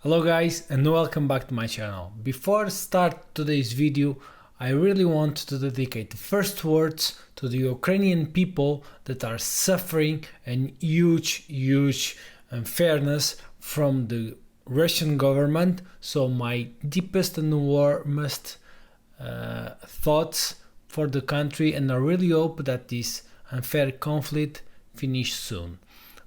Hello guys and welcome back to my channel. Before I start today's video, I really want to dedicate the first words to the Ukrainian people that are suffering a huge unfairness from the Russian government. So my deepest and warmest thoughts for the country, and I really hope that this unfair conflict finish soon.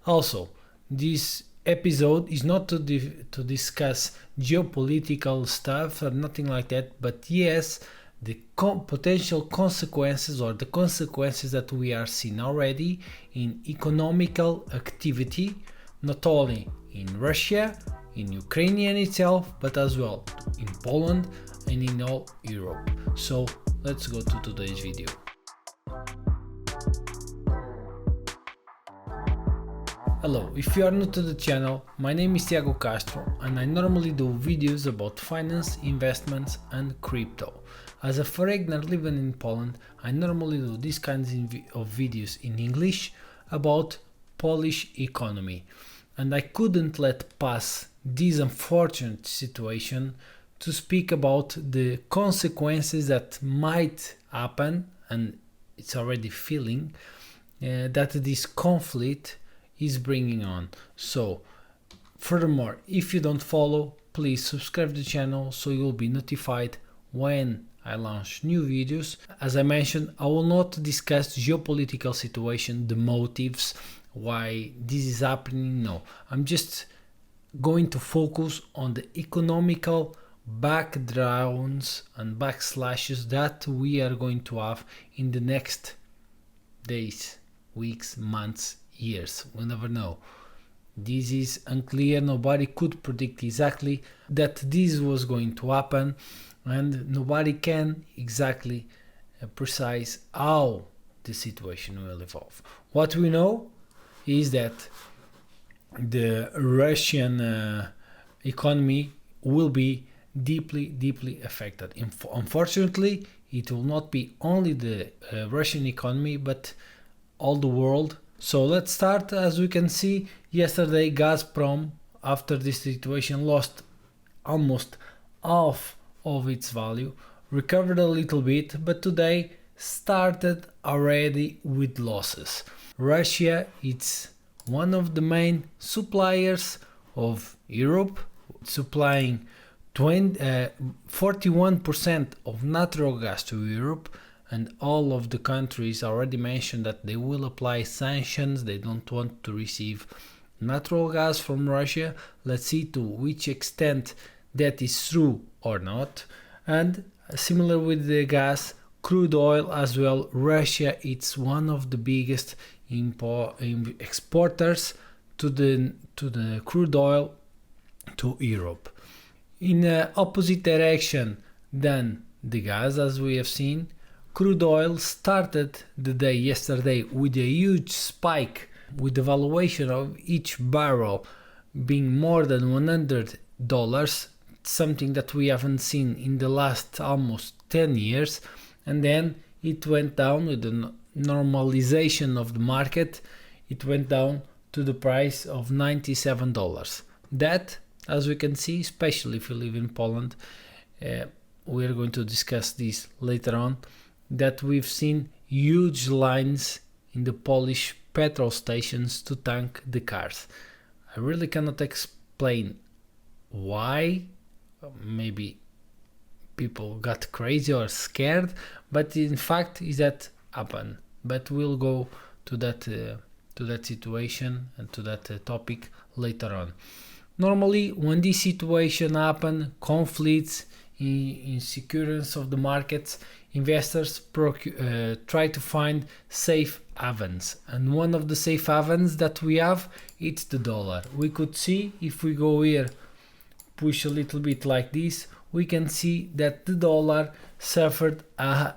Also, this episode is not to discuss geopolitical stuff or nothing like that, but yes, the potential consequences or the consequences that we are seeing already in economical activity, not only in Russia, in Ukrainian itself, but as well in Poland and in all Europe. So let's go to today's video. Hello, if you are new to the channel, my name is Thiago Castro and I normally do videos about finance, investments and crypto. As a foreigner living in Poland, I normally do these kinds of videos in English about Polish economy. And I couldn't let pass this unfortunate situation to speak about the consequences that might happen, and it's already feeling, that this conflict is bringing on. So furthermore, if you don't follow, please subscribe to the channel so you'll be notified when I launch new videos. As I mentioned, I will not discuss geopolitical situation, the motives, why this is happening. No, I'm just going to focus on the economical backgrounds and backslashes that we are going to have in the next days, weeks, months, years. We'll never know. This is unclear. Nobody could predict exactly that this was going to happen, and nobody can exactly precise how the situation will evolve. What we know is that the Russian economy will be deeply affected. Unfortunately, it will not be only the Russian economy, but all the world. So let's start. As we can see, yesterday Gazprom, after this situation, lost almost half of its value, recovered a little bit, but today started already with losses. Russia is one of the main suppliers of Europe, supplying 41% of natural gas to Europe. And all of the countries already mentioned that they will apply sanctions. They don't want to receive natural gas from Russia. Let's see to which extent that is true or not. And similar with the gas, crude oil as well. Russia is one of the biggest exporters to the crude oil to Europe. In the opposite direction than the gas, as we have seen, crude oil started the day yesterday with a huge spike, with the valuation of each barrel being more than $100, something that we haven't seen in the last almost 10 years. And then it went down with the normalization of the market. It went down to the price of $97. That, as we can see, especially if you live in Poland, we are going to discuss this later on, that we've seen huge lines in the Polish petrol stations to tank the cars. I really cannot explain why. Maybe people got crazy or scared, but in fact is that happened. But we'll go to that situation and to that topic later on. Normally, when this situation happen, conflicts, insecurity of the markets, investors try to find safe havens, and one of the safe havens that we have, it's the dollar. We could see, if we go here, push a little bit like this, we can see that the dollar suffered a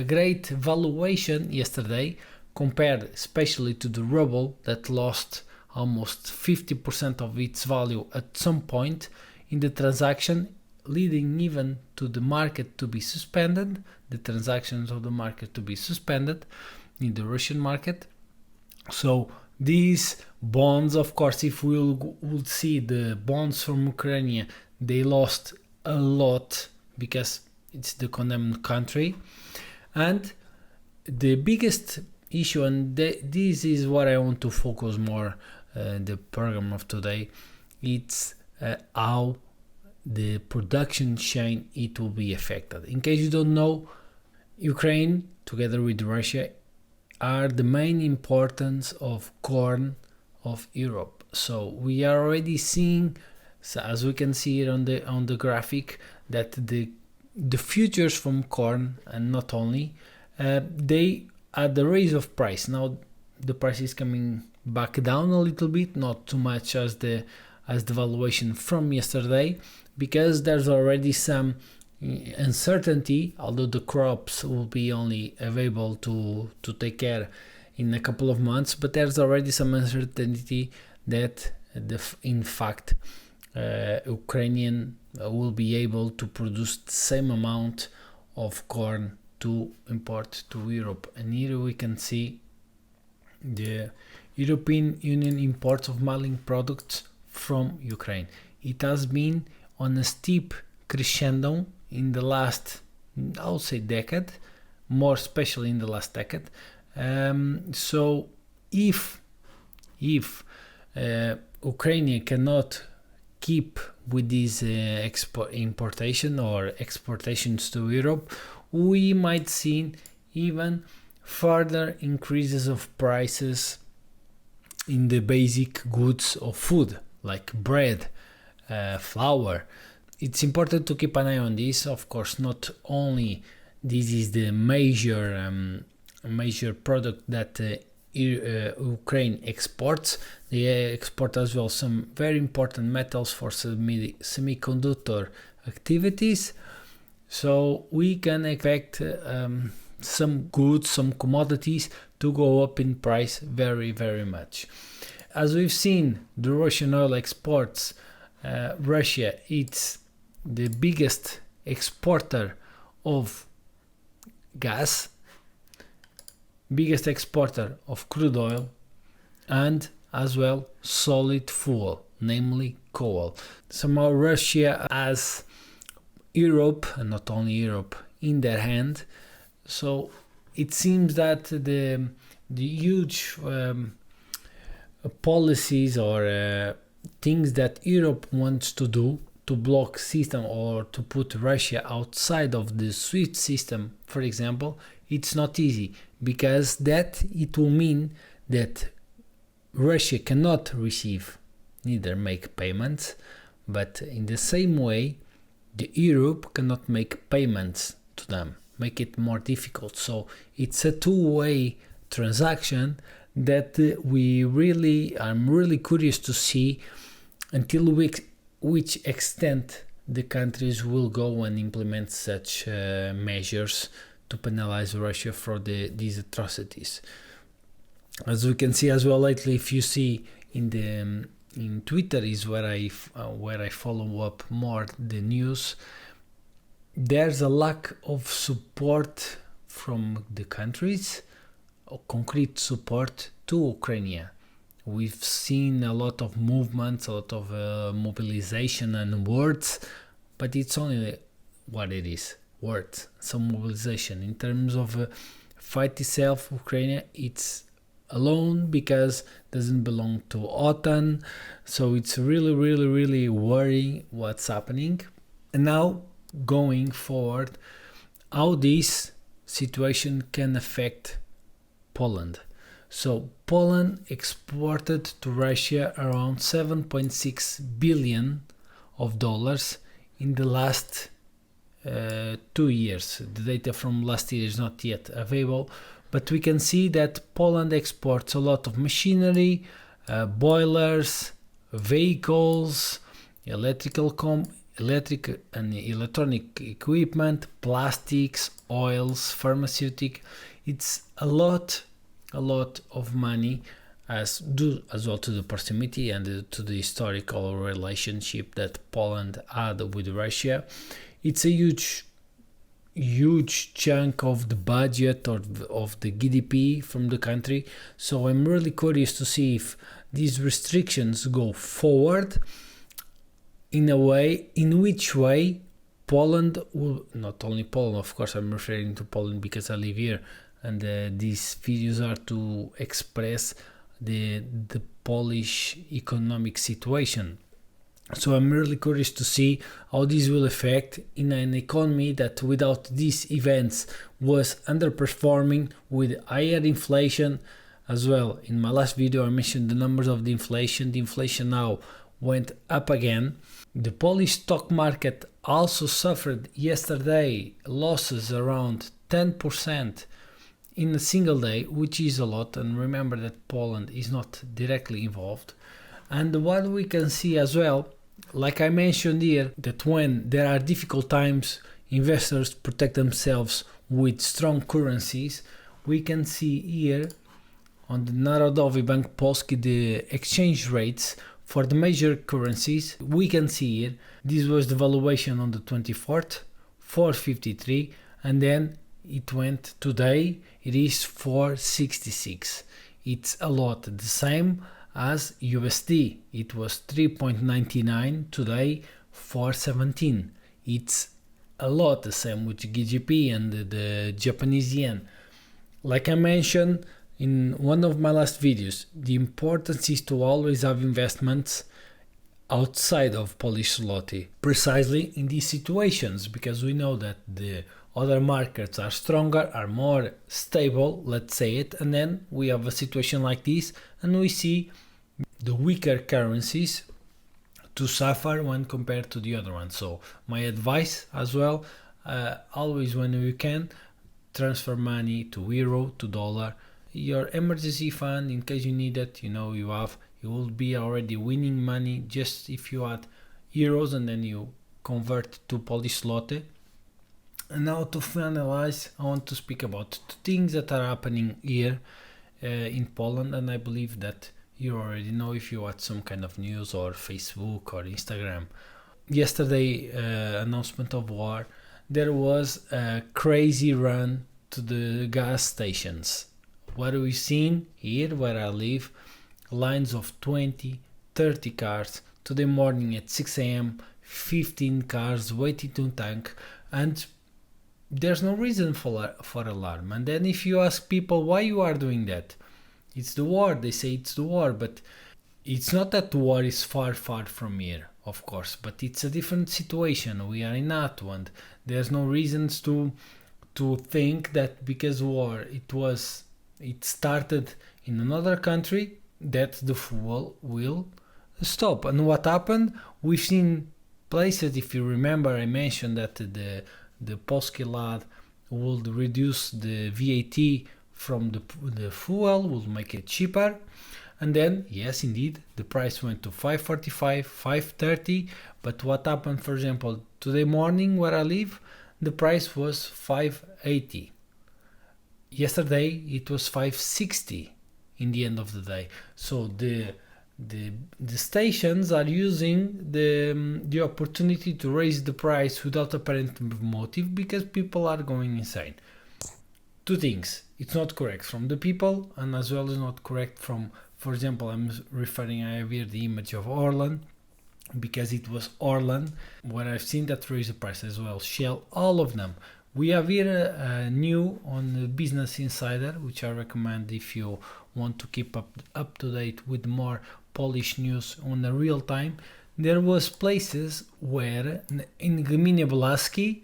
great valuation yesterday, compared especially to the ruble that lost almost 50% of its value at some point in the transaction, leading even to the market to be suspended, the transactions of the market to be suspended in the Russian market. So These bonds, of course, if we will see the bonds from Ukraine, they lost a lot because it's the condemned country. And the biggest issue, and this is what I want to focus more the program of today, it's how the production chain it will be affected. In case you don't know, Ukraine together with Russia are the main importance of corn of Europe. So we are already seeing, so as we can see it on the graphic, that the futures from corn, and not only, they at the raise of price. Now the price is coming back down a little bit, not too much as the valuation from yesterday, because there's already some uncertainty, although the crops will be only available to take care in a couple of months, but there's already some uncertainty that in fact Ukrainian will be able to produce the same amount of corn to import to Europe. And here we can see the European Union imports of milling products from Ukraine. It has been on a steep crescendo in the last, I would say, decade, more especially in the last decade. So if Ukraine cannot keep with these importation or exportations to Europe, we might see even further increases of prices in the basic goods of food like bread, flour. It's important to keep an eye on this. Of course, not only this is the major product that Ukraine exports, they export as well some very important metals for semiconductor activities. So we can expect some goods, some commodities to go up in price very, very much. As we've seen, the Russian oil exports, Russia, it's the biggest exporter of gas, biggest exporter of crude oil, and as well solid fuel, namely coal. Somehow Russia has Europe, and not only Europe, in their hand. So it seems that the huge policies or things that Europe wants to do to block system or to put Russia outside of the SWIFT system, for example, it's not easy, because that it will mean that Russia cannot receive, neither make payments, but in the same way the Europe cannot make payments to them, make it more difficult. So it's a two-way transaction that I'm really curious to see until which extent the countries will go and implement such measures to penalize Russia for these atrocities. As we can see as well lately, if you see in Twitter is where I follow up more the news, there's a lack of support from the countries, or concrete support to Ukraine. We've seen a lot of movements, a lot of mobilization and words, but it's only what it is, words, some mobilization. In terms of fight itself, Ukraine, it's alone because it doesn't belong to OTAN. So it's really, really, really worrying what's happening. And now, going forward, how this situation can affect Poland. So Poland exported to Russia around $7.6 billion in the last 2 years. The data from last year is not yet available, but we can see that Poland exports a lot of machinery, boilers, vehicles, electric and electronic equipment, plastics, oils, pharmaceutical. It's a lot of money, as well to the proximity and to the historical relationship that Poland had with Russia. It's a huge huge chunk of the budget or of the GDP from the country. So I'm really curious to see if these restrictions go forward in which way Poland will, not only Poland, of course I'm referring to Poland because I live here, and these videos are to express the Polish economic situation. So I'm really curious to see how this will affect in an economy that without these events was underperforming, with higher inflation as well. In my last video I mentioned the numbers of the inflation. The inflation now went up again. The Polish stock market also suffered yesterday losses around 10% in a single day, which is a lot, and remember that Poland is not directly involved. And what we can see as well, like I mentioned here, that when there are difficult times, investors protect themselves with strong currencies. We can see here on the Narodowy Bank Polski the exchange rates for the major currencies. We can see here, this was the valuation on the 24th, 453, and then it went today, it is 466. It's a lot, the same as USD. It was 3.99, today 417. It's a lot the same with GBP and the Japanese yen. Like I mentioned in one of my last videos, the importance is to always have investments outside of Polish zloty, precisely in these situations, because we know that the other markets are stronger, are more stable, let's say it, and then we have a situation like this and we see the weaker currencies to suffer when compared to the other ones. So my advice as well, always when you can, transfer money to euro, to dollar, your emergency fund in case you need it. You know, you will be already winning money just if you add euros and then you convert to Polish zloty. And now to finalize, I want to speak about two things that are happening here in Poland, and I believe that you already know if you watch some kind of news or Facebook or Instagram. Yesterday, announcement of war, there was a crazy run to the gas stations. What we've seen here where I live, lines of 20, 30 cars today morning at 6 a.m, 15 cars waiting to tank, and there's no reason for alarm. And then if you ask people why you are doing that, it's the war. They say it's the war, but it's not that the war is far from here, of course, but it's a different situation. We are in NATO, and there's no reasons to think that because war it started in another country that the fuel will stop. And what happened? We've seen places, if you remember, I mentioned that the polski lad would reduce the VAT from the fuel, will make it cheaper, and then yes, indeed, the price went to 5.45, 5.30. But what happened, for example, today morning where I live, the price was 5.80. Yesterday it was 5.60 in the end of the day. So the stations are using the opportunity to raise the price without apparent motive because people are going insane. Two things: it's not correct from the people, and as well as not correct from, for example, I have here the image of Orlan, because it was Orlan where I've seen that raise the price as well, Shell, all of them. We have here new on the Business Insider, which I recommend if you want to keep up to date with more Polish news on the real time. There was places where in Gmina Belaski,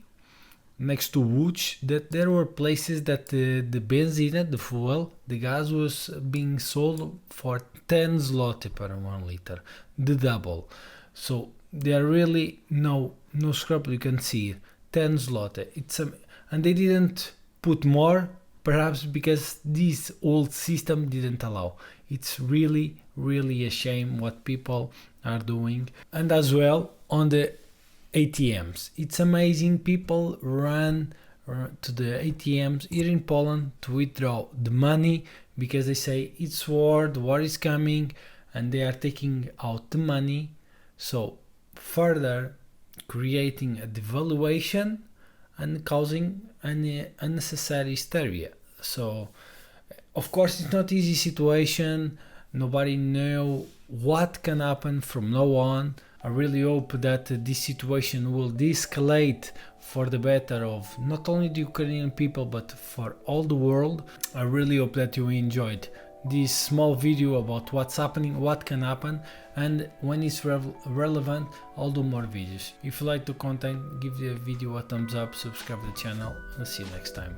next to Łódź, that there were places that the benzene, the fuel, the gas was being sold for 10 zloty per 1 liter, the double. So there are really no scrap. You can see it, 10 zloty. And they didn't put more, perhaps because this old system didn't allow. It's really a shame what people are doing. And as well on the ATMs, it's amazing. People run to the ATMs here in Poland to withdraw the money because they say it's war, the war is coming, and they are taking out the money. So further creating a devaluation and causing any unnecessary hysteria. So of course it's not easy situation, nobody know what can happen from now on. I really hope that this situation will de-escalate for the better of not only the Ukrainian people but for all the world. I really hope that you enjoyed this small video about what's happening, what can happen, and when it's relevant, I'll do more videos. If you like the content, give the video a thumbs up, subscribe to the channel, and see you next time.